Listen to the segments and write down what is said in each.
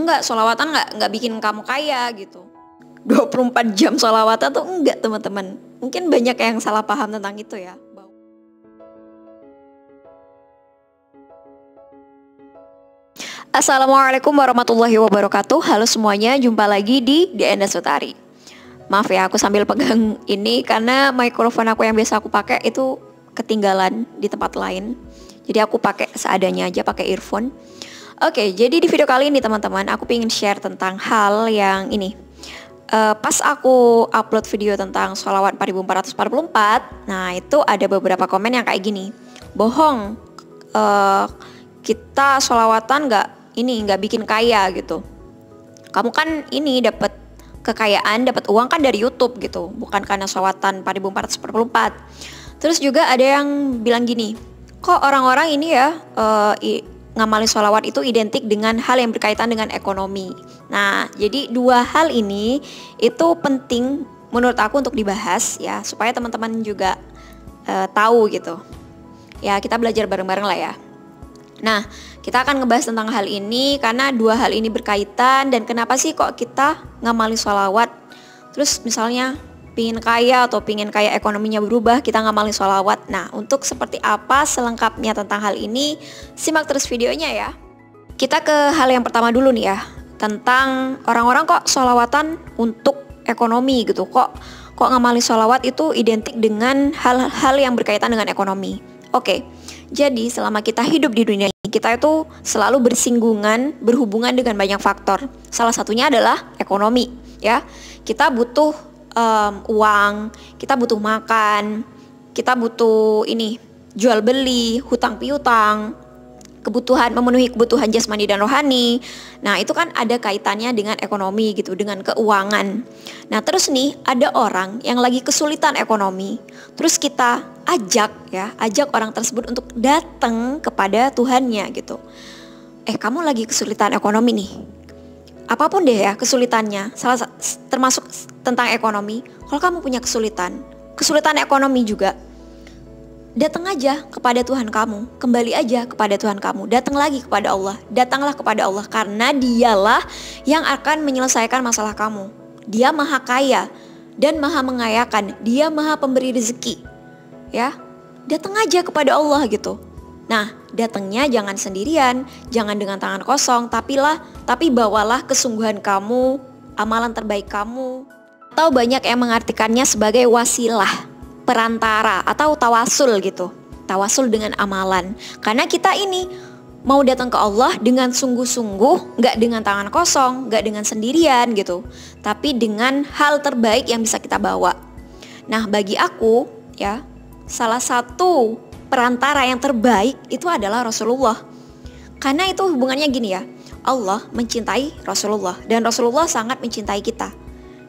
enggak, sholawatan enggak bikin kamu kaya gitu. 24 jam sholawatan tuh enggak teman-teman. Mungkin banyak yang salah paham tentang itu ya. Assalamualaikum warahmatullahi wabarakatuh. Halo semuanya, jumpa lagi di DNS Utari. Maaf ya, aku sambil pegang ini karena mikrofon aku yang biasa aku pakai itu ketinggalan di tempat lain. Jadi aku pakai seadanya aja, pakai earphone. Oke, jadi di video kali ini teman-teman, aku pengen share tentang hal yang ini. Pas aku upload video tentang sholawat 4444, nah itu ada beberapa komen yang kayak gini. Bohong, kita sholawatan nggak bikin kaya gitu. Kamu kan ini dapat kekayaan, dapat uang kan dari YouTube gitu, bukan karena sholawatan 4444. Terus juga ada yang bilang gini, kok orang-orang ini ya ngamalin sholawat itu identik dengan hal yang berkaitan dengan ekonomi. Nah, jadi dua hal ini itu penting menurut aku untuk dibahas ya, supaya teman-teman juga tahu gitu. Ya, kita belajar bareng-bareng lah ya. Nah, kita akan ngebahas tentang hal ini karena dua hal ini berkaitan. Dan kenapa sih kok kita ngamalin sholawat, terus misalnya pingin kaya atau pingin kaya ekonominya berubah, kita ngamalin sholawat. Nah, untuk seperti apa selengkapnya tentang hal ini, simak terus videonya ya. Kita ke hal yang pertama dulu nih ya, tentang orang-orang kok sholawatan untuk ekonomi gitu. Kok ngamalin sholawat itu identik dengan hal-hal yang berkaitan dengan ekonomi. Oke, jadi selama kita hidup di dunia ini, kita itu selalu berhubungan dengan banyak faktor. Salah satunya adalah ekonomi ya. Kita butuh uang, kita butuh makan, kita butuh ini jual beli, hutang piutang, memenuhi kebutuhan jasmani dan rohani. Nah, itu kan ada kaitannya dengan ekonomi gitu, dengan keuangan. Nah, terus nih ada orang yang lagi kesulitan ekonomi. Terus kita ajak orang tersebut untuk datang kepada Tuhannya gitu. Kamu lagi kesulitan ekonomi nih. Apapun deh ya kesulitannya, termasuk tentang ekonomi. Kalau kamu punya kesulitan ekonomi juga, datang aja kepada Tuhan kamu, kembali aja kepada Tuhan kamu, datanglah kepada Allah karena Dialah yang akan menyelesaikan masalah kamu. Dia maha kaya dan maha mengayakan, Dia maha pemberi rezeki. Ya, datang aja kepada Allah gitu. Nah, datangnya jangan sendirian, jangan dengan tangan kosong, tapi bawalah kesungguhan kamu, amalan terbaik kamu. Atau banyak yang mengartikannya sebagai wasilah, perantara atau tawasul gitu. Tawasul dengan amalan. Karena kita ini mau datang ke Allah dengan sungguh-sungguh, gak dengan tangan kosong, gak dengan sendirian gitu, tapi dengan hal terbaik yang bisa kita bawa. Nah, bagi aku ya, salah satu perantara yang terbaik itu adalah Rasulullah. Karena itu hubungannya gini ya, Allah mencintai Rasulullah dan Rasulullah sangat mencintai kita.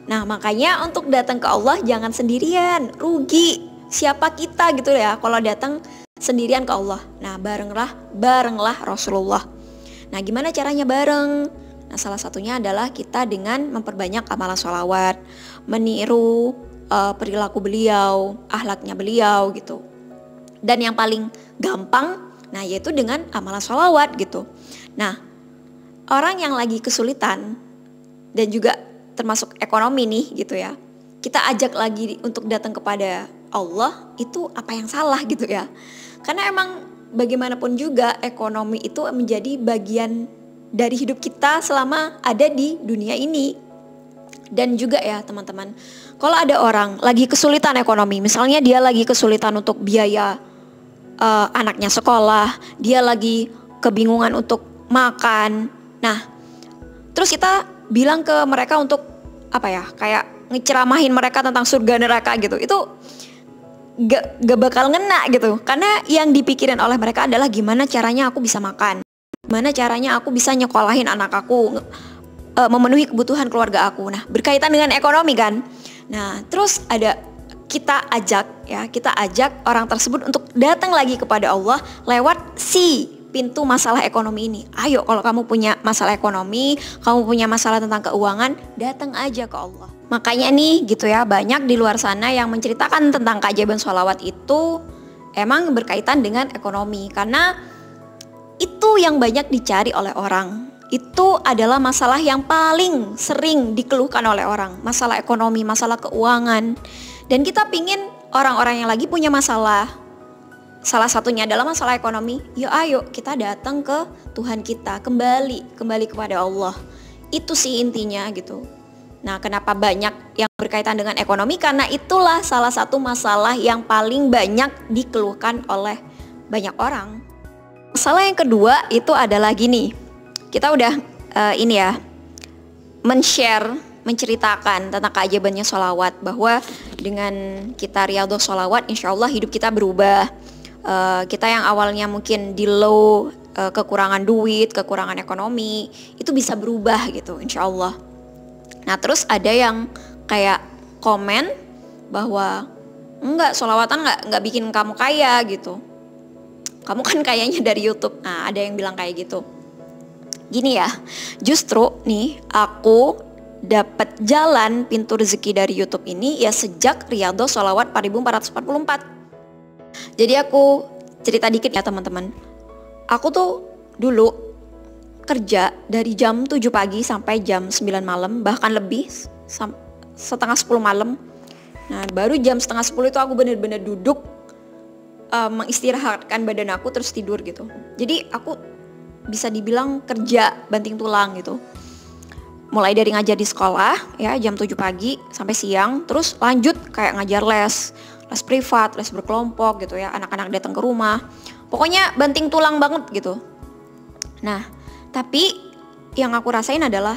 Nah, makanya untuk datang ke Allah jangan sendirian, rugi siapa kita gitu ya kalau datang sendirian ke Allah. Nah, barenglah Rasulullah. Nah, gimana caranya bareng? Nah, salah satunya adalah kita dengan memperbanyak amalan sholawat, meniru perilaku beliau, akhlaknya beliau gitu. Dan yang paling gampang, nah yaitu dengan amalan sholawat gitu. Nah, orang yang lagi kesulitan dan juga termasuk ekonomi nih gitu ya, kita ajak lagi untuk datang kepada Allah, itu apa yang salah gitu ya. Karena emang bagaimanapun juga ekonomi itu menjadi bagian dari hidup kita selama ada di dunia ini. Dan juga ya teman-teman, kalau ada orang lagi kesulitan ekonomi, misalnya dia lagi kesulitan untuk biaya anaknya sekolah, dia lagi kebingungan untuk makan. Nah, terus kita bilang ke mereka untuk apa ya, kayak ngeceramahin mereka tentang surga neraka gitu. Itu gak bakal ngena gitu. Karena yang dipikirin oleh mereka adalah gimana caranya aku bisa makan, gimana caranya aku bisa nyekolahin anak aku, memenuhi kebutuhan keluarga aku. Nah, berkaitan dengan ekonomi kan. Nah, terus kita ajak orang tersebut untuk datang lagi kepada Allah lewat si pintu masalah ekonomi ini. Ayo, kalau kamu punya masalah ekonomi, kamu punya masalah tentang keuangan, datang aja ke Allah. Makanya nih gitu ya, banyak di luar sana yang menceritakan tentang keajaiban sholawat itu emang berkaitan dengan ekonomi. Karena itu yang banyak dicari oleh orang, itu adalah masalah yang paling sering dikeluhkan oleh orang. Masalah ekonomi, masalah keuangan. Dan kita pingin orang-orang yang lagi punya masalah, salah satunya adalah masalah ekonomi, ya ayo kita datang ke Tuhan kita, kembali kepada Allah. Itu sih intinya gitu. Nah, kenapa banyak yang berkaitan dengan ekonomi? Karena itulah salah satu masalah yang paling banyak dikeluhkan oleh banyak orang. Masalah yang kedua itu adalah gini. Kita udah menceritakan tentang keajaibannya sholawat, bahwa dengan kita riyadhah sholawat, insya Allah hidup kita berubah. Kita yang awalnya mungkin di low, kekurangan duit, kekurangan ekonomi, itu bisa berubah gitu, insya Allah. Nah, terus ada yang kayak komen bahwa enggak, sholawatan enggak bikin kamu kaya gitu. Kamu kan kayanya dari YouTube. Nah, ada yang bilang kayak gitu. Gini ya, justru nih aku dapat jalan pintu rezeki dari YouTube ini ya sejak riyadhah sholawat 1444. Jadi aku cerita dikit ya teman-teman. Aku tuh dulu kerja dari jam 7 pagi sampai jam 9 malam, bahkan lebih, setengah 10 malam. Nah, baru jam setengah 10 itu aku benar-benar duduk, mengistirahatkan badan aku terus tidur gitu. Jadi aku bisa dibilang kerja banting tulang gitu. Mulai dari ngajar di sekolah ya jam 7 pagi sampai siang, terus lanjut kayak ngajar les privat, les berkelompok gitu ya, anak-anak datang ke rumah. Pokoknya banting tulang banget gitu. Nah, tapi yang aku rasain adalah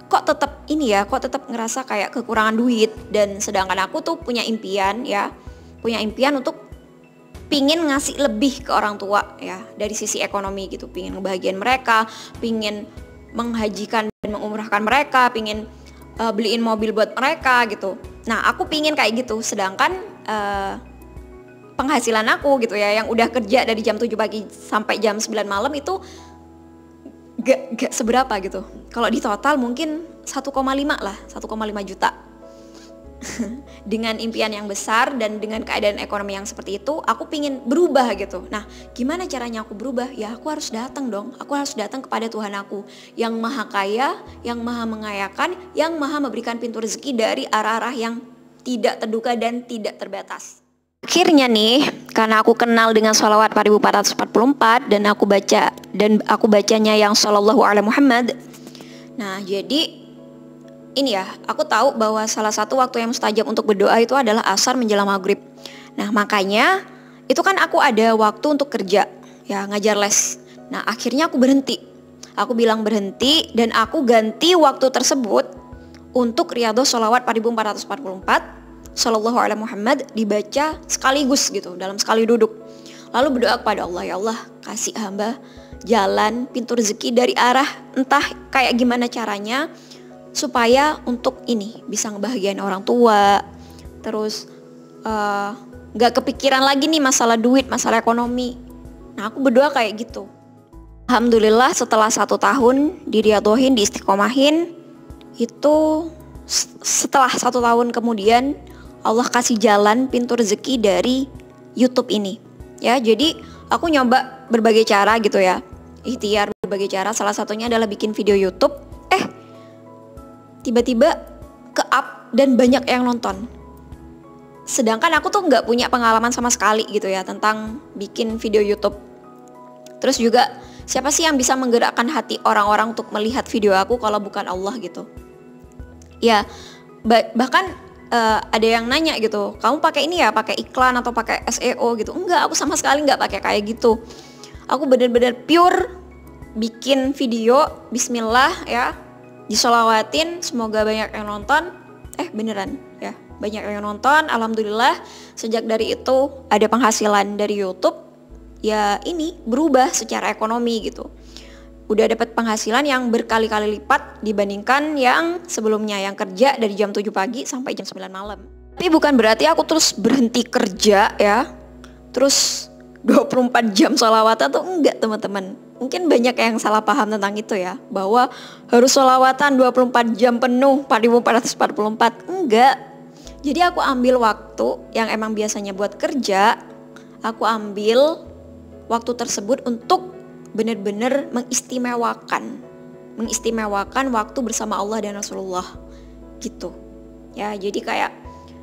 kok tetap ngerasa kayak kekurangan duit, dan sedangkan aku tuh punya impian untuk pingin ngasih lebih ke orang tua ya dari sisi ekonomi gitu, pingin ngebahagiain mereka, pingin menghajikan dan mengumrahkan mereka, pingin beliin mobil buat mereka gitu. Nah, aku pingin kayak gitu, sedangkan penghasilan aku gitu ya yang udah kerja dari jam 7 pagi sampai jam 9 malam itu gak seberapa gitu. Kalau di total mungkin 1,5 juta. Dengan impian yang besar dan dengan keadaan ekonomi yang seperti itu, aku pingin berubah gitu. Nah, gimana caranya aku berubah? Ya aku harus datang dong. Aku harus datang kepada Tuhan aku yang maha kaya, yang maha mengayakan, yang maha memberikan pintu rezeki dari arah-arah yang tidak terduga dan tidak terbatas. Akhirnya nih, karena aku kenal dengan sholawat 1444 dan aku bacanya yang sallallahu alaihi Muhammad. Nah, jadi ini ya, aku tahu bahwa salah satu waktu yang mustajab untuk berdoa itu adalah asar menjelang maghrib. Nah, makanya itu kan aku ada waktu untuk kerja, ya ngajar les. Nah, akhirnya aku berhenti. Aku bilang berhenti dan aku ganti waktu tersebut untuk riyadhah sholawat 1444 sallallahu alaihi Muhammad dibaca sekaligus gitu, dalam sekali duduk. Lalu berdoa kepada Allah, ya Allah kasih hamba jalan pintu rezeki dari arah entah kayak gimana caranya, supaya untuk ini bisa ngebahagiain orang tua. Terus gak kepikiran lagi nih masalah duit, masalah ekonomi. Nah, aku berdoa kayak gitu. Alhamdulillah setelah 1 tahun diriyadhohin, diistiqomahin, itu setelah 1 tahun kemudian Allah kasih jalan pintu rezeki dari YouTube ini. Ya, jadi aku nyoba berbagai cara gitu ya. Ikhtiar berbagai cara, salah satunya adalah bikin video YouTube. Tiba-tiba ke-up dan banyak yang nonton. Sedangkan aku tuh gak punya pengalaman sama sekali gitu ya tentang bikin video YouTube. Terus juga siapa sih yang bisa menggerakkan hati orang-orang untuk melihat video aku kalau bukan Allah gitu. Ya, bahkan ada yang nanya gitu, kamu pakai ini ya, pakai iklan atau pakai SEO gitu. Enggak, aku sama sekali gak pakai kayak gitu. Aku bener-bener pure bikin video, bismillah ya, disolawatin, semoga banyak yang nonton. Beneran ya, banyak yang nonton. Alhamdulillah sejak dari itu ada penghasilan dari YouTube. Ya ini berubah secara ekonomi gitu. Udah dapat penghasilan yang berkali-kali lipat dibandingkan yang sebelumnya, yang kerja dari jam 7 pagi sampai jam 9 malam. Tapi bukan berarti aku terus berhenti kerja ya, terus 24 jam sholawatan tuh enggak teman-teman. Mungkin banyak yang salah paham tentang itu ya, bahwa harus sholawatan 24 jam penuh 1444. Enggak. Jadi aku ambil waktu yang emang biasanya buat kerja, aku ambil waktu tersebut untuk benar-benar mengistimewakan waktu bersama Allah dan Rasulullah gitu. Ya, jadi kayak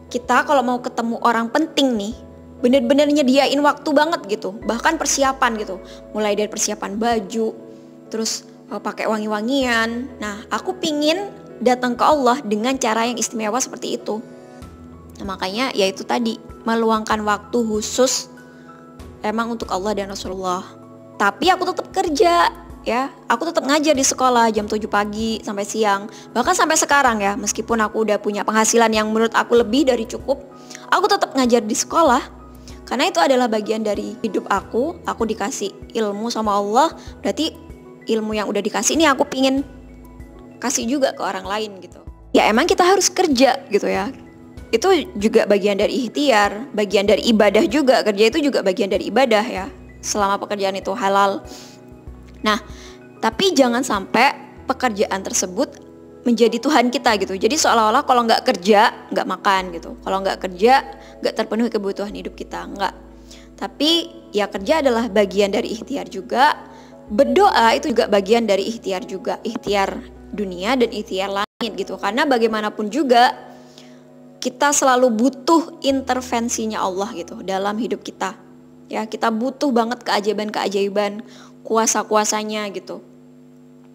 kita kalau mau ketemu orang penting nih, bener-bener nyediain waktu banget gitu. Bahkan persiapan gitu. Mulai dari persiapan baju, terus pakai wangi-wangian. Nah, aku pingin datang ke Allah dengan cara yang istimewa seperti itu. Nah, makanya ya itu tadi, meluangkan waktu khusus emang untuk Allah dan Rasulullah. Tapi aku tetap kerja, ya. Aku tetap ngajar di sekolah jam 7 pagi sampai siang. Bahkan sampai sekarang ya, meskipun aku udah punya penghasilan yang menurut aku lebih dari cukup, aku tetap ngajar di sekolah. Karena itu adalah bagian dari hidup aku dikasih ilmu sama Allah, berarti ilmu yang udah dikasih ini aku pingin kasih juga ke orang lain gitu. Ya emang kita harus kerja gitu ya. Itu juga bagian dari ikhtiar, bagian dari ibadah juga. Kerja itu juga bagian dari ibadah ya, selama pekerjaan itu halal. Nah, tapi jangan sampai pekerjaan tersebut menjadi Tuhan kita gitu. Jadi seolah-olah kalau nggak kerja, nggak makan gitu. Kalau nggak kerja, nggak terpenuhi kebutuhan hidup kita, nggak. Tapi ya kerja adalah bagian dari ikhtiar juga. Berdoa itu juga bagian dari ikhtiar juga. Ikhtiar dunia dan ikhtiar langit gitu. Karena bagaimanapun juga kita selalu butuh intervensinya Allah gitu dalam hidup kita. Ya, kita butuh banget keajaiban-keajaiban, kuasa-kuasanya gitu.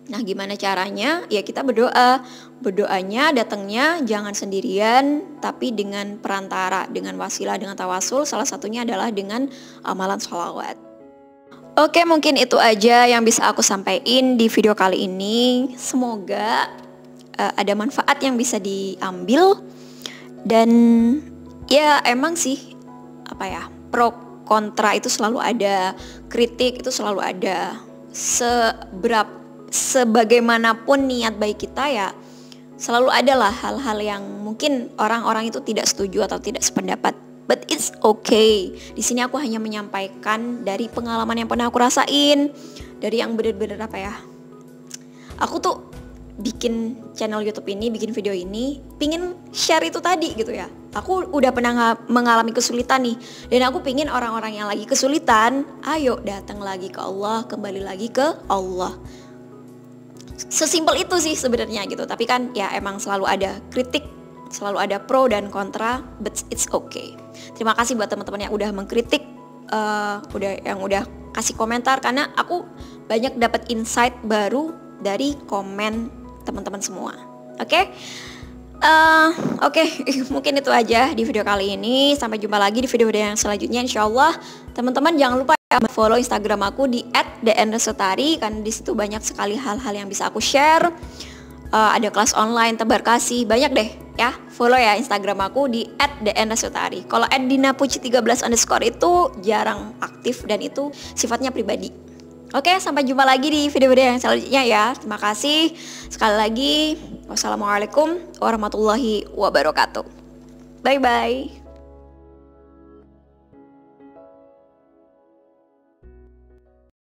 Nah, gimana caranya? Ya kita berdoa. Berdoanya datangnya jangan sendirian, tapi dengan perantara, dengan wasilah, dengan tawasul. Salah satunya adalah dengan amalan sholawat. Oke, mungkin itu aja yang bisa aku sampaikan di video kali ini. Semoga ada manfaat yang bisa diambil. Dan ya emang sih, pro kontra itu selalu ada, kritik itu selalu ada. Sebagaimanapun niat baik kita ya selalu adalah hal-hal yang mungkin orang-orang itu tidak setuju atau tidak sependapat. But it's okay. Di sini aku hanya menyampaikan dari pengalaman yang pernah aku rasain, dari yang benar-benar aku tuh bikin channel YouTube ini, bikin video ini, pingin share itu tadi gitu ya. Aku udah pernah mengalami kesulitan nih, dan aku pingin orang-orang yang lagi kesulitan, ayo datang lagi ke Allah, kembali lagi ke Allah. Sesimpel itu sih sebenarnya gitu. Tapi kan ya emang selalu ada kritik, selalu ada pro dan kontra, but it's okay. Terima kasih buat teman-teman yang udah mengkritik, yang udah kasih komentar, karena aku banyak dapat insight baru dari komen teman-teman semua. Oke, mungkin itu aja di video kali ini. Sampai jumpa lagi di video-video yang selanjutnya, insyaallah. Teman-teman jangan lupa ya follow Instagram aku di @dnresutari, karena di situ banyak sekali hal-hal yang bisa aku share. Ada kelas online, tebar kasih, banyak deh ya. Follow ya Instagram aku di @dnresutari. Kalau @dinapuci13_ itu jarang aktif dan itu sifatnya pribadi. Oke, sampai jumpa lagi di video-video yang selanjutnya ya. Terima kasih sekali lagi. Wassalamualaikum warahmatullahi wabarakatuh. Bye-bye.